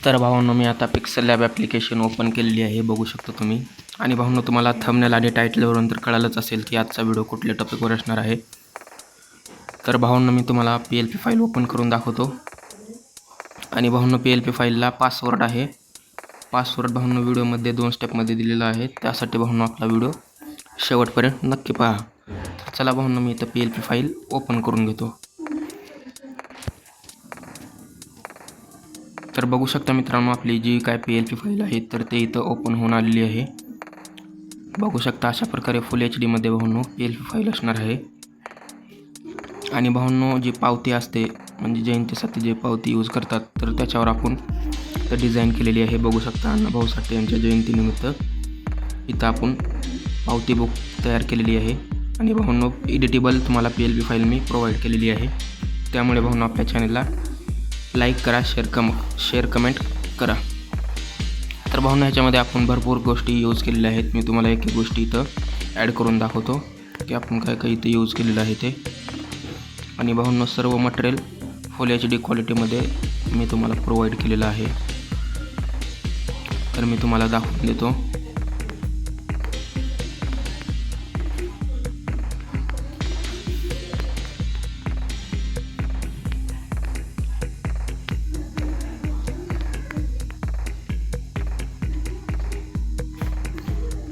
तर भावांनो, मी आता पिक्सेल लॅब ॲप्लिकेशन ओपन केलेली आहे, बघू शकता तुम्ही. आणि भावांनो, तुम्हाला थंबनेल आणि टायटलवरून तर कळालंच असेल की आजचा व्हिडिओ कुठल्या टॉपिकवर असणार आहे. तर भावांनो, मी तुम्हाला PLP फाईल ओपन करून दाखवतो. आणि भावांनो, PLP फाईलला पासवर्ड आहे. पासवर्ड भावांनो व्हिडिओमध्ये 2 स्टेपमध्ये दिलेला आहे. त्यासाठी भावांनो आपला व्हिडिओ शेवटपर्यंत नक्की पहा. तर चला भावांनो, मी इथं PLP फाईल ओपन करून घेतो. तर बघू शकता मित्रांनो, आपली जी काय PLP फाईल आहे तर ते इथं ओपन होऊन आलेली आहे. बघू शकता अशा प्रकारे फुल HD मध्ये भावांनो PLP फाईल असणार आहे. आणि भावांनो, जी पावती असते म्हणजे जयंतीसाठी जे पावती यूज करतात तर त्याच्यावर आपण तर डिझाईन केलेली आहे. बघू शकता अण्णाभाऊ साठे यांच्या जयंतीनिमित्त इथं आपण पावती बुक तयार केलेली आहे. आणि भावांनो, एडिटेबल तुम्हाला PLP फाईल मी प्रोव्हाइड केलेली आहे. त्यामुळे भावांनो आपल्या चॅनलला लाईक करा, शेअर कमेंट करा. तर भावांनो, ह्याच्यामध्ये आपण भरपूर गोष्टी यूज केलेल्या आहेत. मी तुम्हाला एक गोष्टी इथं ॲड करून दाखवतो की आपण काय काय इथं यूज केलेलं आहे ते. आणि भावांनो, सर्व मटेरियल फुल HD क्वालिटीमध्ये मी तुम्हाला प्रोव्हाइड केलेलं आहे. तर मी तुम्हाला दाखवून देतो.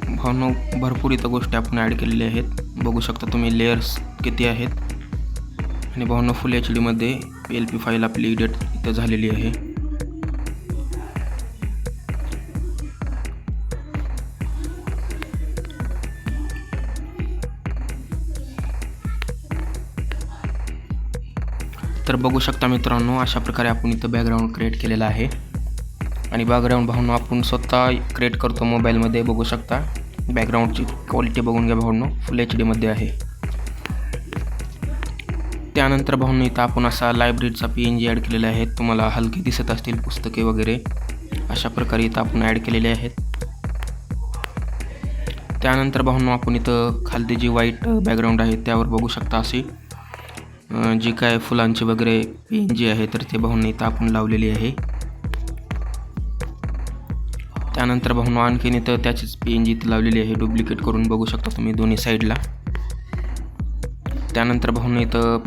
भावांनो, भरपूर इथं गोष्टी आपण ॲड केलेल्या आहेत. बघू शकता तुम्ही लेयर्स किती आहेत. आणि भावांनो, फुल HD मध्ये PLP फाईल आपली एडिट इथं झालेली आहे. तर बघू शकता मित्रांनो, अशा प्रकारे आपण इथं बॅकग्राऊंड क्रिएट केलेला आहे. आणि बॅकग्राऊंड भावांनो आपण स्वतः क्रिएट करतो मोबाईलमध्ये. बघू शकता बॅकग्राऊंडची क्वालिटी बघून घ्या भावांनो, फुल HD मध्ये आहे. त्यानंतर भावांनो, इथं आपण असा लायब्ररीचा PNG ॲड केलेला आहे. तुम्हाला हलके दिसत असतील पुस्तके वगैरे, अशा प्रकारे इथं आपण ॲड केलेले आहेत. त्यानंतर भावांनो, आपण इथं खालती जी व्हाईट बॅकग्राऊंड आहे त्यावर बघू शकता अशी जी काय फुलांची वगैरे PNG आहे तर ते भावांनो इथं आपण लावलेली आहे. त्यानंतर भावांनो, आणखीन इथं त्याचीच PNG इथं लावलेली आहे डुप्लिकेट करून, बघू शकता तुम्ही दोन्ही साईडला. त्यानंतर भावांनो, इथं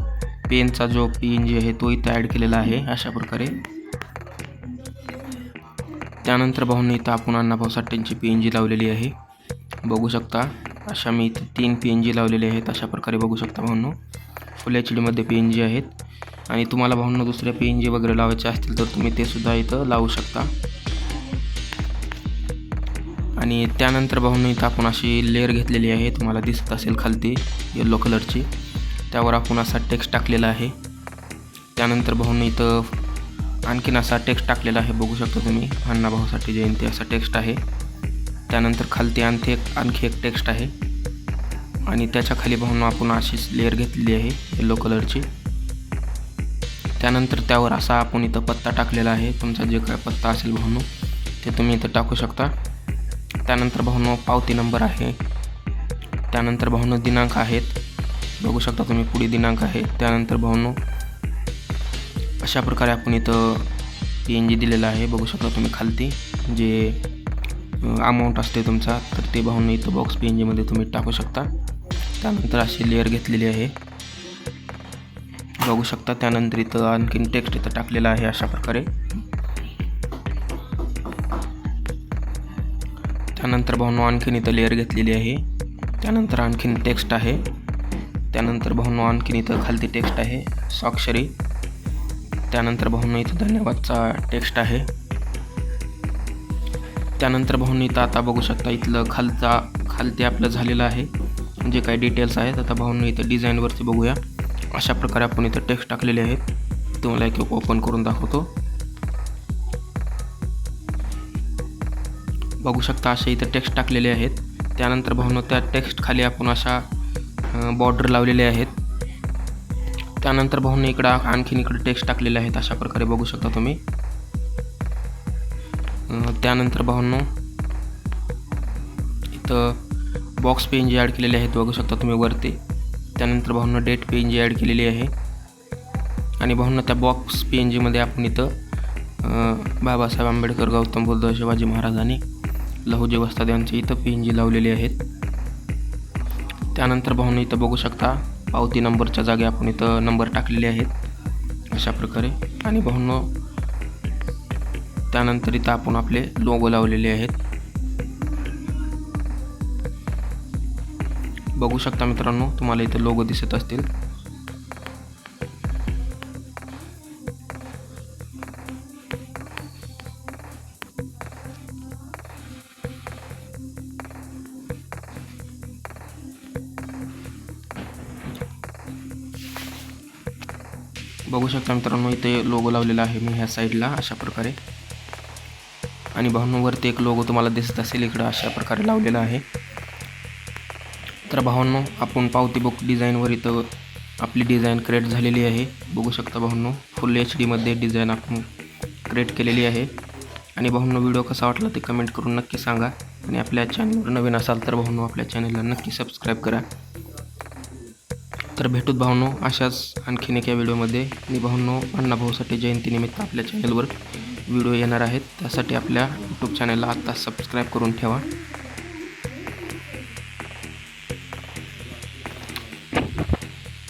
पेनचा जो PNG आहे तो इथं ॲड केलेला आहे अशा प्रकारे. त्यानंतर भावांनो, इथं आपण अण्णाभाऊ साठेंची PNG लावलेली आहे. बघू शकता अशा मी इथं 3 PNG लावलेले आहेत. अशा प्रकारे बघू शकता भावांनो, फुल HD मध्ये PNG आहेत. आणि तुम्हाला भावांनो दुसऱ्या PNG वगैरे लावायचे असतील तर तुम्ही ते सुद्धा इथं लावू शकता. आणि त्यानंतर भावांनो, इथं आपण अशी लेअर घेतलेली आहे, तुम्हाला दिसत असेल खालती येलो कलरची. त्यावर आपण असा टेक्स्ट टाकलेला आहे. त्यानंतर भावांनो, इथं आणखीन असा टेक्स्ट टाकलेला आहे. बघू शकता तुम्ही, अण्णाभाऊ साठे जयंती असा टेक्स्ट आहे. त्यानंतर खालती आणखी एक टेक्स्ट आहे. आणि त्याच्या खाली भावांनो आपण अशीच लेअर घेतलेली आहे येलो कलरची. त्यानंतर त्यावर असा आपण इथं पत्ता टाकलेला आहे. तुमचा जे काय पत्ता असेल भावांनो ते तुम्ही इथं टाकू शकता. त्यानंतर भावांनो, पावती नंबर आहे. त्यानंतर भावांनो, दिनांक आहेत. बघू शकता तुम्ही, पुढे दिनांक आहे. त्यानंतर भावांनो, अशा प्रकारे आपण इथं PNG दिलेला आहे. बघू शकता तुम्ही खालती जे अमाऊंट असते तुमचा तर ते भावांनो इथं बॉक्स PNG मध्ये तुम्ही टाकू शकता. त्यानंतर अशी लेअर घेतलेली आहे, बघू शकता. त्यानंतर इथं आणखीन टेक्स्ट इथं टाकलेला आहे अशा प्रकारे. त्यानंतर भावांनो, आणखीन इथं लेअर घेतलेली आहे. त्यानंतर आणखीन टेक्स्ट आहे. त्यानंतर भावांनो, आणखीन इथं खालती टेक्स्ट आहे स्वाक्षरी. त्यानंतर भावांनो, इथं धन्यवादचा टेक्स्ट आहे. त्यानंतर भावांनो, इथं आता बघू शकता इथलं खालती आपलं झालेलं आहे जे काही डिटेल्स आहेत. आता भावांनो, इथं डिझाईनवरती बघूया. अशा प्रकारे आपण इथं टेक्स्ट टाकलेले आहेत. तुम्हाला एक ओपन करून दाखवतो. बघू शकता असे इथं टेक्स्ट टाकलेले आहेत. त्यानंतर भावांनो, त्या टेक्स्ट खाली आपण अशा बॉर्डर लावलेले आहेत. त्यानंतर भावांनो, आणखीन इकडं टेक्स्ट टाकलेले आहेत अशा प्रकारे, बघू शकता तुम्ही. त्यानंतर भावांनो, इथं बॉक्स PNG ॲड केलेले आहेत. बघू शकता तुम्ही वरती. त्यानंतर भावांनो, डेट PNG ॲड केलेली आहे. आणि भावांनो, त्या बॉक्स PNG मध्ये आपण इथं बाबासाहेब आंबेडकर, गौतम बुद्ध, शिवाजी महाराज आणि लहुजी वस्ताद यांचे इथं PNG लावलेले आहेत. त्यानंतर भाऊंनो इथं बघू शकता पावती नंबरच्या जागी आपण इथं नंबर टाकलेले आहेत अशा प्रकारे. आणि भाऊंनो त्यानंतर इथं आपण आपले लोगो लावलेले आहेत. बघू शकता मित्रांनो, तुम्हाला इथं लोगो दिसत असतील. बघू शकता मित्रांनो, इथे लोगो लावलेला आहे मी ह्या साईडला अशा प्रकारे. आणि भावांनो वरती एक लोगो तुम्हाला दिसत असेल इकडं अशा प्रकारे लावलेला आहे. तर भावांनो आपण पावती बुक डिझाईनवर इथं आपली डिझाईन क्रिएट झालेली आहे. बघू शकता भावांनो, फुल HD मध्ये डिझाईन आपण क्रिएट केलेली आहे. आणि भावांनो व्हिडिओ कसा वाटला ते कमेंट करून नक्की सांगा. आणि आपल्या चॅनलवर नवीन असाल तर भावांनो आपल्या चॅनलला नक्की सबस्क्राईब करा. तर भेटूत भावांनो अशाच आणखीन एका व्हिडिओमध्ये. आणि भावांनो अण्णाभाऊसाठी जयंतीनिमित्त आपल्या चॅनलवर व्हिडिओ येणार आहेत, त्यासाठी आपल्या यूट्यूब चॅनलला आत्ता सबस्क्राईब करून ठेवा.